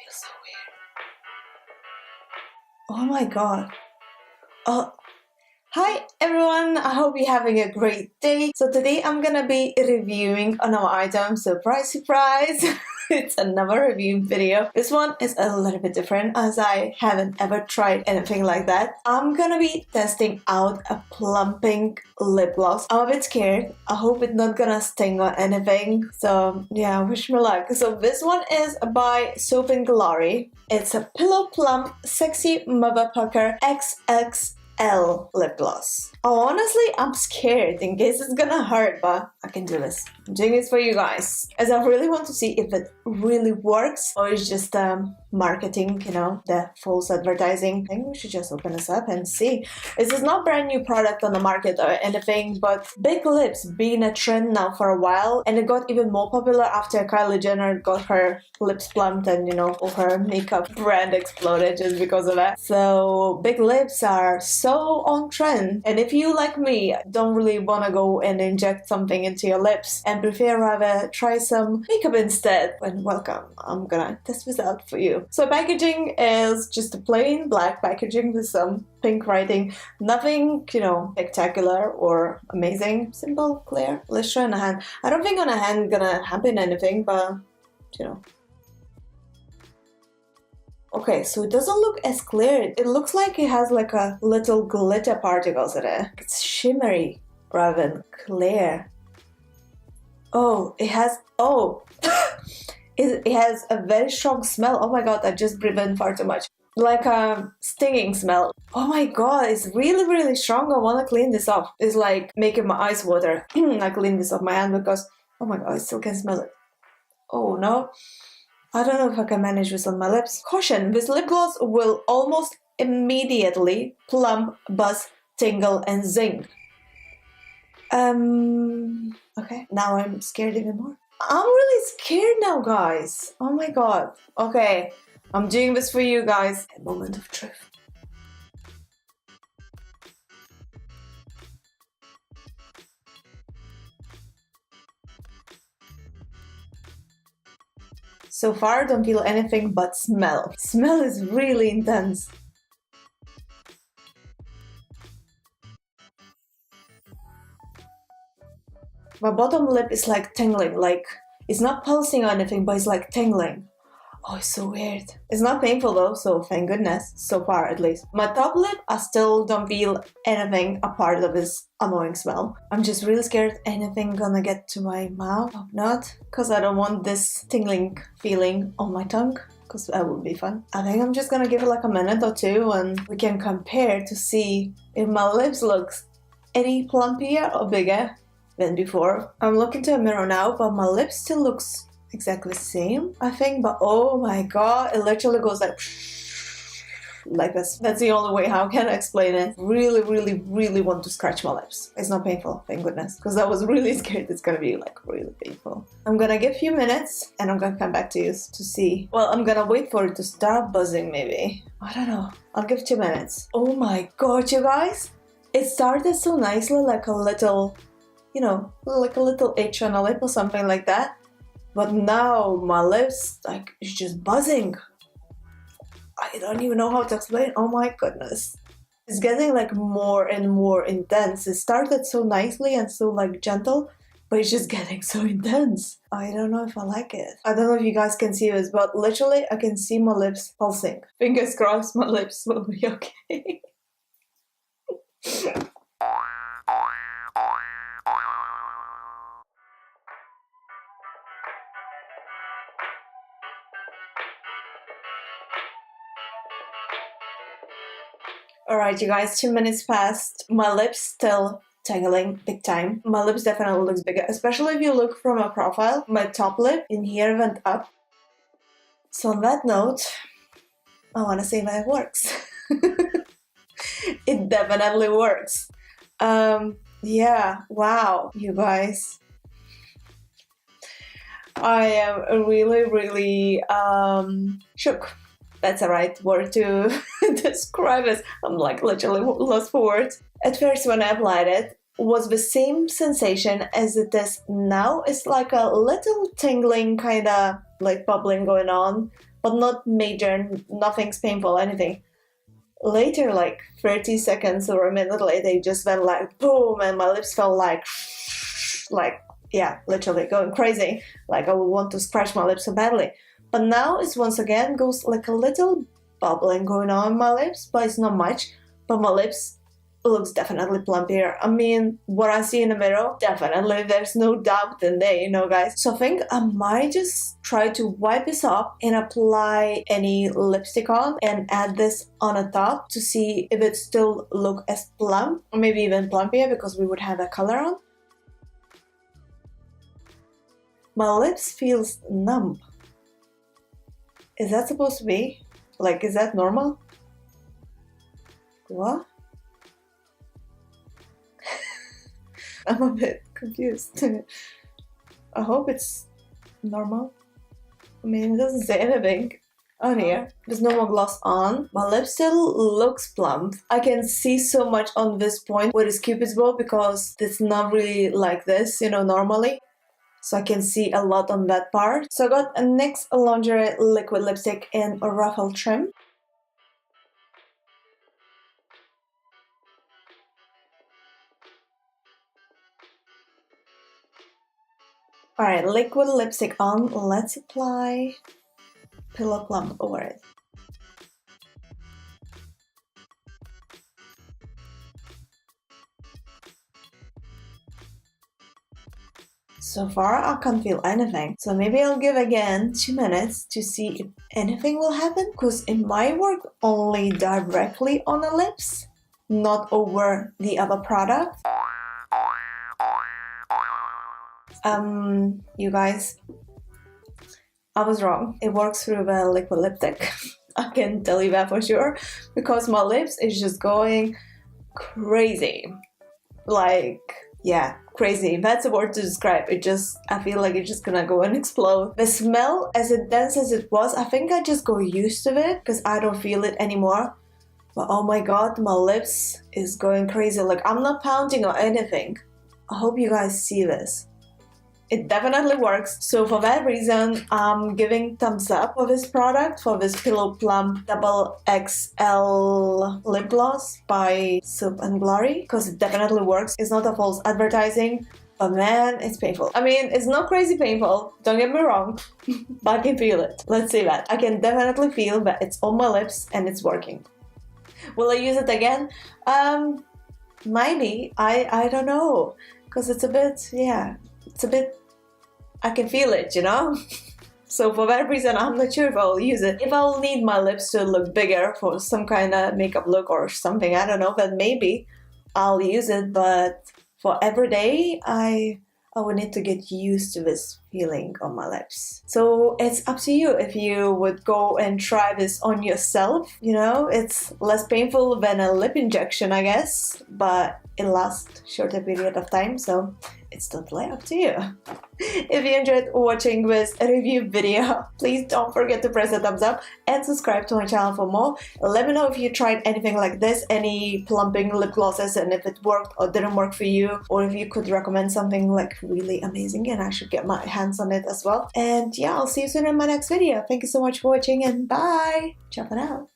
feels so weird. Oh my god. Oh. Hi everyone, I hope you're having a great day. So today I'm gonna be reviewing another item. Surprise, surprise! It's another review video. This one is a little bit different as I haven't ever tried anything like that. I'm gonna be testing out a Plumping lip gloss. I'm a bit scared. I hope it's not gonna sting or anything. So yeah, wish me luck. So this one is by Soap & Glory. It's a Pillow Plump Sexy Motherfucker XXL lip gloss. Oh, honestly, I'm scared in case it's gonna hurt, but I can do this. I'm doing this for you guys, as I really want to see if it really works or it's just marketing, you know, the false advertising. I think we should just open this up and see. This is not brand new product on the market or anything, but big lips being a trend now for a while, and it got even more popular after Kylie Jenner got her lips plumped and, you know, all her makeup brand exploded just because of that. So big lips are so on trend, and if you, like me, don't really want to go and inject something into your lips and prefer rather try some makeup instead, then welcome, I'm gonna test this out for you. So packaging is just a plain black packaging with some pink writing. Nothing, you know, spectacular or amazing. Simple, clear. Let's try on a hand. I don't think on a hand gonna happen anything, but you know. Okay, so it doesn't look as clear. It looks like it has like a little glitter particles in it. It's shimmery rather than clear. Oh, it has, oh, it has a very strong smell. Oh my god, I just breathed in far too much. Like a stinging smell. Oh my god, it's really, really strong. I want to clean this off. It's like making my eyes water. I clean this off my hand because, oh my god, I still can smell it. Oh no. I don't know if I can manage this on my lips. Caution, this lip gloss will almost immediately plump, buzz, tingle, and zing. Okay, now I'm scared even more. I'm really scared now, guys. Oh my god. Okay, I'm doing this for you guys. A moment of truth. So far, I don't feel anything but smell. Smell is really intense. My bottom lip is like tingling, like it's not pulsing or anything, but it's like tingling. Oh, it's so weird. It's not painful though, so thank goodness, so far at least. My top lip, I still don't feel anything apart of this annoying smell. I'm just really scared anything gonna get to my mouth. Hope not, because I don't want this tingling feeling on my tongue, because that would be fun. I think I'm just gonna give it like a minute or two and we can compare to see if my lips looks any plumpier or bigger than before. I'm looking to a mirror now, but my lips still looks exactly the same, I think, but oh my god, it literally goes like this. That's the only way how I can explain it. Really, really, really want to scratch my lips. It's not painful, thank goodness, because I was really scared it's gonna be like really painful. I'm gonna give a few minutes and I'm gonna come back to you to see. Well, I'm gonna wait for it to start buzzing maybe. I don't know. I'll give 2 minutes. Oh my god, you guys! It started so nicely, like a little, you know, like a little itch on a lip or something like that. But now my lips, like, it's just buzzing. I don't even know how to explain. Oh my goodness. It's getting like more and more intense. It started so nicely and so like gentle, but it's just getting so intense. I don't know if I like it. I don't know if you guys can see this, but literally I can see my lips pulsing. Fingers crossed my lips will be okay. Alright you guys, 2 minutes passed. My lips still tingling big time. My lips definitely looks bigger, especially if you look from a profile. My top lip in here went up. So on that note, I want to say that it works. It definitely works. Yeah, wow, you guys. I am really, really shook. That's the right word to describe it. I'm like literally lost for words. At first when I applied it, was the same sensation as it is now. It's like a little tingling, kind of like bubbling going on, but not major, nothing's painful, anything. Later, like 30 seconds or a minute later, it just went like boom, and my lips felt like yeah, literally going crazy. Like I would want to scratch my lips so badly. But now it's once again goes like a little bubbling going on in my lips, but it's not much. But my lips looks definitely plumpier. I mean, what I see in the mirror, definitely, there's no doubt in there, you know, guys. So I think I might just try to wipe this off and apply any lipstick on and add this on the top to see if it still look as plump, or maybe even plumpier because we would have a color on. My lips feels numb. Is that supposed to be? Like, is that normal? What? I'm a bit confused. I hope it's normal. I mean, it doesn't say anything on here. There's no more gloss on. My lip still looks plump. I can see so much on this point with this Cupid's bow because it's not really like this, you know, normally. So I can see a lot on that part. So I got a NYX Lingerie liquid lipstick in a ruffle trim. Alright, liquid lipstick on. Let's apply Pillow Plump over it. So far, I can't feel anything. So maybe I'll give again 2 minutes to see if anything will happen. Because it might work only directly on the lips, not over the other product. You guys, I was wrong. It works through the liquid lipstick. I can tell you that for sure. Because my lips is just going crazy. Like, yeah, crazy. That's a word to describe it. Just, I feel like it's just gonna go and explode. The smell, as dense as it was, I think I just got used to it because I don't feel it anymore. But oh my god, my lips is going crazy. Like, I'm not pounding or anything. I hope you guys see this. It definitely works. So for that reason, I'm giving thumbs up for this product, for this Pillow Plump XXL lip gloss by Soap and Glory, because it definitely works. It's not a false advertising, but man, it's painful. I mean, it's not crazy painful, don't get me wrong, but I can feel it. Let's see that. I can definitely feel that it's on my lips and it's working. Will I use it again? Maybe. I don't know, because it's a bit, yeah. It's a bit, I can feel it, you know? So for that reason, I'm not sure if I'll use it. If I'll need my lips to look bigger for some kind of makeup look or something, I don't know, then maybe I'll use it. But for every day, I would need to get used to this feeling on my lips. So it's up to you if you would go and try this on yourself. You know, it's less painful than a lip injection, I guess, but it lasts a shorter period of time, so it's totally up to you. If you enjoyed watching this review video, please don't forget to press the thumbs up and subscribe to my channel for more. Let me know if you tried anything like this, any plumping lip glosses, and if it worked or didn't work for you, or if you could recommend something like really amazing and I should get my hands on it as well. And yeah, I'll see you soon in my next video. Thank you so much for watching and bye! Ciao for now!